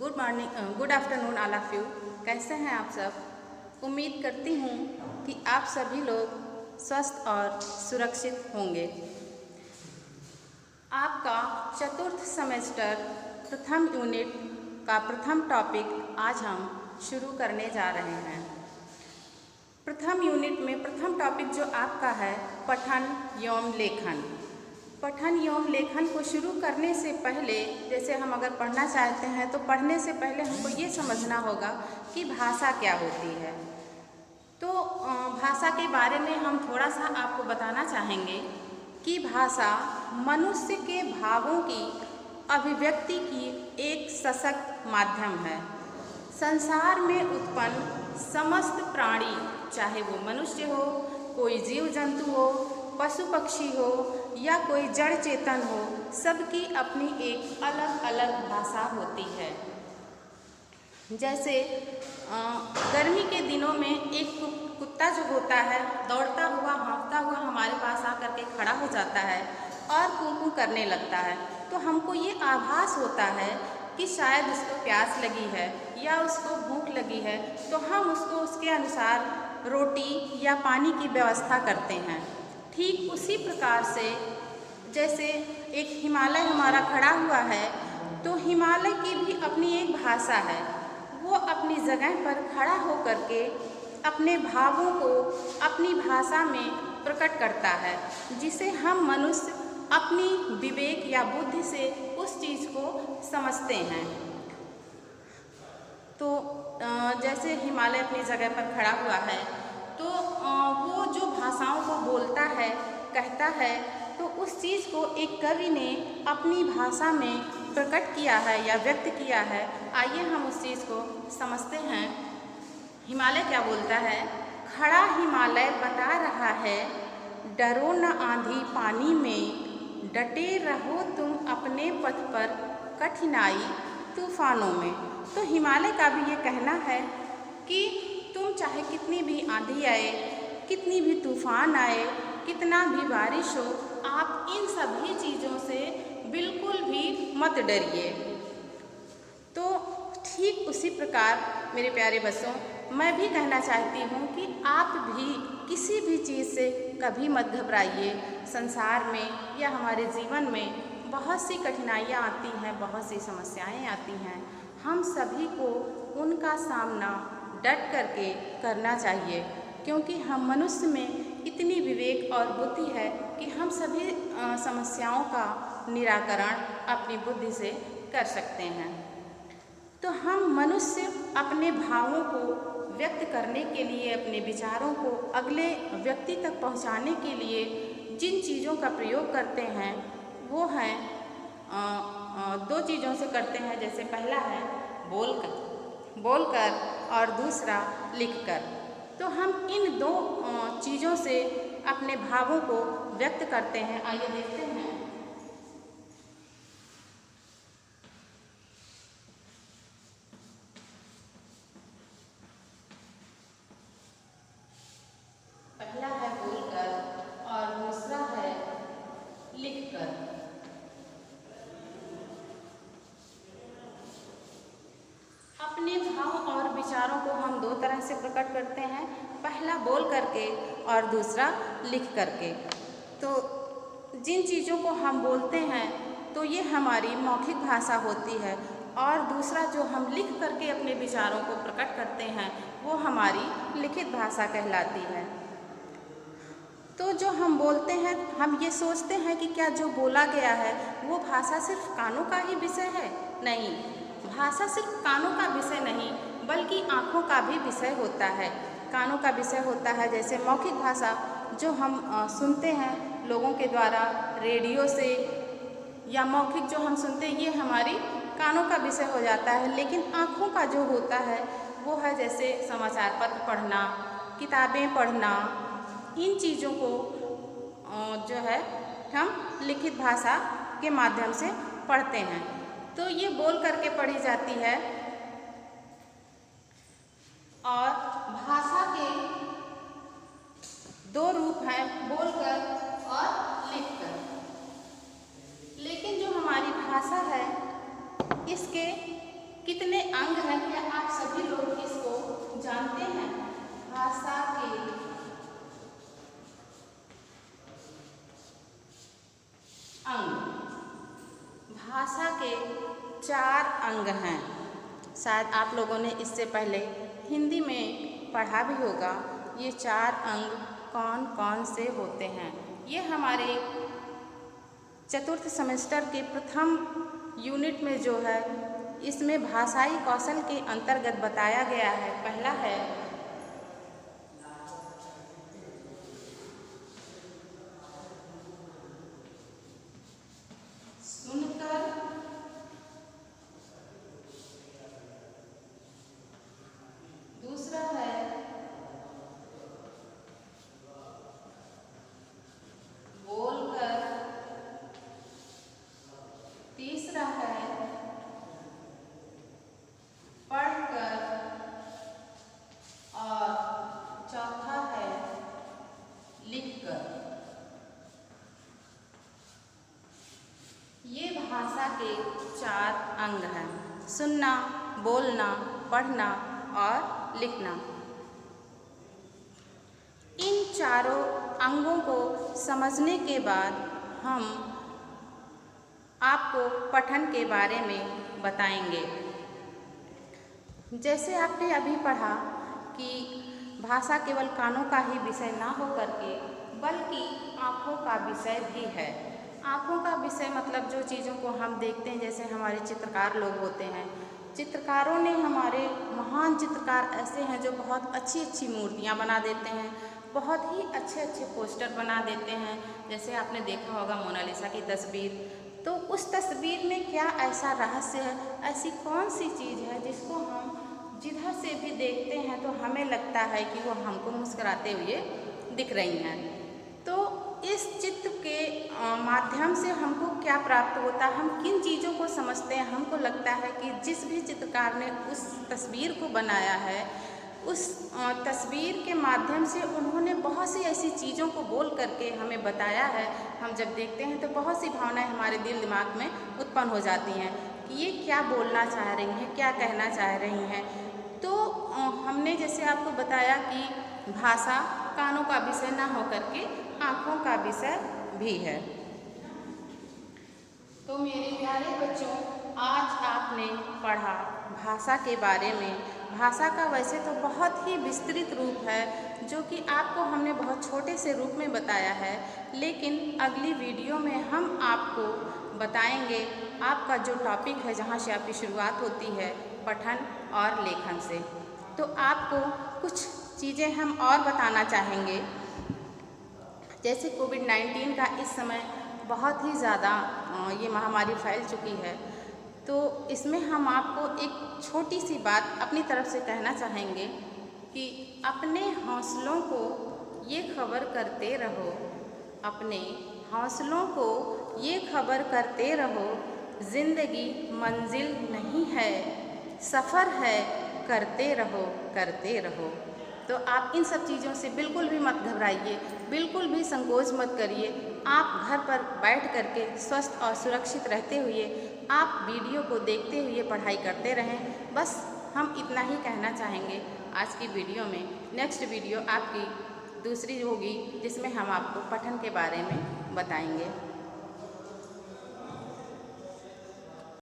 Good morning, good afternoon all of you. कैसे हैं आप सब। उम्मीद करती हूँ कि आप सभी लोग स्वस्थ और सुरक्षित होंगे। आपका चतुर्थ सेमेस्टर प्रथम यूनिट का प्रथम टॉपिक आज हम शुरू करने जा रहे हैं। प्रथम यूनिट में प्रथम टॉपिक जो आपका है पठन एवं लेखन। पठन एवं लेखन को शुरू करने से पहले, जैसे हम अगर पढ़ना चाहते हैं तो पढ़ने से पहले हमको ये समझना होगा कि भाषा क्या होती है। तो भाषा के बारे में हम थोड़ा सा आपको बताना चाहेंगे कि भाषा मनुष्य के भावों की अभिव्यक्ति की एक सशक्त माध्यम है। संसार में उत्पन्न समस्त प्राणी, चाहे वो मनुष्य हो, कोई जीव जंतु हो, पशु पक्षी हो या कोई जड़ चेतन हो, सबकी अपनी एक अलग अलग भाषा होती है। जैसे गर्मी के दिनों में एक कुत्ता जो होता है दौड़ता हुआ हाँफता हुआ हमारे पास आकर के खड़ा हो जाता है और कूं कूं करने लगता है, तो हमको ये आभास होता है कि शायद उसको प्यास लगी है या उसको भूख लगी है, तो हम उसको उसके अनुसार रोटी या पानी की व्यवस्था करते हैं। ठीक उसी प्रकार से जैसे एक हिमालय हमारा खड़ा हुआ है, तो हिमालय की भी अपनी एक भाषा है। वो अपनी जगह पर खड़ा होकर के अपने भावों को अपनी भाषा में प्रकट करता है, जिसे हम मनुष्य अपनी विवेक या बुद्धि से उस चीज़ को समझते हैं। तो जैसे हिमालय अपनी जगह पर खड़ा हुआ है, तो वो जो भाषाओं को बोलता है, कहता है, तो उस चीज़ को एक कवि ने अपनी भाषा में प्रकट किया है या व्यक्त किया है। आइए हम उस चीज़ को समझते हैं। हिमालय क्या बोलता है। खड़ा हिमालय बता रहा है, डरो न आंधी पानी में, डटे रहो तुम अपने पथ पर कठिनाई तूफानों में। तो हिमालय का भी ये कहना है कि तुम चाहे कितनी भी आंधी आए, कितनी भी तूफान आए, कितना भी बारिश हो, आप इन सभी चीज़ों से बिल्कुल भी मत डरिए। तो ठीक उसी प्रकार मेरे प्यारे बच्चों, मैं भी कहना चाहती हूँ कि आप भी किसी भी चीज़ से कभी मत घबराइए। संसार में या हमारे जीवन में बहुत सी कठिनाइयाँ आती हैं, बहुत सी समस्याएं आती हैं। हम सभी को उनका सामना डट करके करना चाहिए, क्योंकि हम मनुष्य में इतनी विवेक और बुद्धि है कि हम सभी समस्याओं का निराकरण अपनी बुद्धि से कर सकते हैं। तो हम मनुष्य अपने भावों को व्यक्त करने के लिए, अपने विचारों को अगले व्यक्ति तक पहुंचाने के लिए जिन चीज़ों का प्रयोग करते हैं वो हैं दो चीज़ों से करते हैं। जैसे पहला है बोलकर और दूसरा लिखकर। तो हम इन दो चीज़ों से अपने भावों को व्यक्त करते हैं। आइए देखते हैं। पहला है बोलकर और दूसरा है लिखकर। अपने भाव और विचारों को हम दो तरह से प्रकट करते हैं, पहला बोल करके और दूसरा लिख करके। तो जिन चीज़ों को हम बोलते हैं तो ये हमारी मौखिक भाषा होती है, और दूसरा जो हम लिख करके अपने विचारों को प्रकट करते हैं वो हमारी लिखित भाषा कहलाती है। तो जो हम बोलते हैं, हम ये सोचते हैं कि क्या जो बोला गया है वो भाषा सिर्फ कानों का ही विषय है। नहीं, भाषा सिर्फ कानों का विषय नहीं बल्कि आँखों का भी विषय होता है। कानों का विषय होता है जैसे मौखिक भाषा जो हम सुनते हैं लोगों के द्वारा रेडियो से, या मौखिक जो हम सुनते हैं ये हमारी कानों का विषय हो जाता है। लेकिन आँखों का जो होता है वो है जैसे समाचार पत्र पढ़ना, किताबें पढ़ना, इन चीज़ों को जो है हम लिखित भाषा के माध्यम से पढ़ते हैं। तो ये बोल करके पढ़ी जाती है। और भाषा के दो रूप हैं, बोलकर और लिखकर। लेकिन जो हमारी भाषा है इसके कितने 4 अंग हैं। शायद आप लोगों ने इससे पहले हिंदी में पढ़ा भी होगा। ये 4 अंग कौन कौन से होते हैं, ये हमारे चतुर्थ सेमेस्टर के प्रथम यूनिट में जो है इसमें भाषाई कौशल के अंतर्गत बताया गया है। पहला है सुनकर, दूसरा है बोलकर, तीसरा है पढ़कर और चौथा है लिखकर। ये भाषा के 4 अंग हैं, सुनना, बोलना, पढ़ना और लिखना। इन चारों अंगों को समझने के बाद हम आपको पठन के बारे में बताएंगे। जैसे आपने अभी पढ़ा कि भाषा केवल कानों का ही विषय ना हो करके बल्कि आँखों का विषय भी है। आँखों का विषय मतलब जो चीज़ों को हम देखते हैं, जैसे हमारे चित्रकार लोग होते हैं। चित्रकारों ने, हमारे महान चित्रकार ऐसे हैं जो बहुत अच्छी अच्छी मूर्तियाँ बना देते हैं, बहुत ही अच्छे अच्छे पोस्टर बना देते हैं। जैसे आपने देखा होगा मोनालिसा की तस्वीर, तो उस तस्वीर में क्या ऐसा रहस्य है, ऐसी कौन सी चीज़ है जिसको हम जिधर से भी देखते हैं तो हमें लगता है कि वो हमको मुस्कुराते हुए दिख रही हैं। तो इस चित्र के माध्यम से हमको क्या प्राप्त होता है, हम किन चीज़ों को समझते हैं। हमको लगता है कि जिस भी चित्रकार ने उस तस्वीर को बनाया है, उस तस्वीर के माध्यम से उन्होंने बहुत सी ऐसी चीज़ों को बोल करके हमें बताया है। हम जब देखते हैं तो बहुत सी भावनाएं हमारे दिल दिमाग में उत्पन्न हो जाती हैं कि ये क्या बोलना चाह रही हैं, क्या कहना चाह रही हैं। तो हमने जैसे आपको बताया कि भाषा कानों का विषय ना होकर के आँखों का विषय भी है। तो मेरे प्यारे बच्चों, आज आपने पढ़ा भाषा के बारे में। भाषा का वैसे तो बहुत ही विस्तृत रूप है जो कि आपको हमने बहुत छोटे से रूप में बताया है, लेकिन अगली वीडियो में हम आपको बताएंगे आपका जो टॉपिक है, जहाँ से आपकी शुरुआत होती है पठन और लेखन से। तो आपको कुछ चीज़ें हम और बताना चाहेंगे। जैसे कोविड-19 का इस समय बहुत ही ज़्यादा ये महामारी फैल चुकी है, तो इसमें हम आपको एक छोटी सी बात अपनी तरफ से कहना चाहेंगे कि अपने हौसलों को ये खबर करते रहो, अपने हौसलों को ये खबर करते रहो, ज़िंदगी मंजिल नहीं है, सफ़र है, करते रहो, करते रहो। तो आप इन सब चीज़ों से बिल्कुल भी मत घबराइए, बिल्कुल भी संकोच मत करिए। आप घर पर बैठ करके स्वस्थ और सुरक्षित रहते हुए आप वीडियो को देखते हुए पढ़ाई करते रहें। बस हम इतना ही कहना चाहेंगे आज की वीडियो में। नेक्स्ट वीडियो आपकी दूसरी होगी जिसमें हम आपको पठन के बारे में बताएंगे।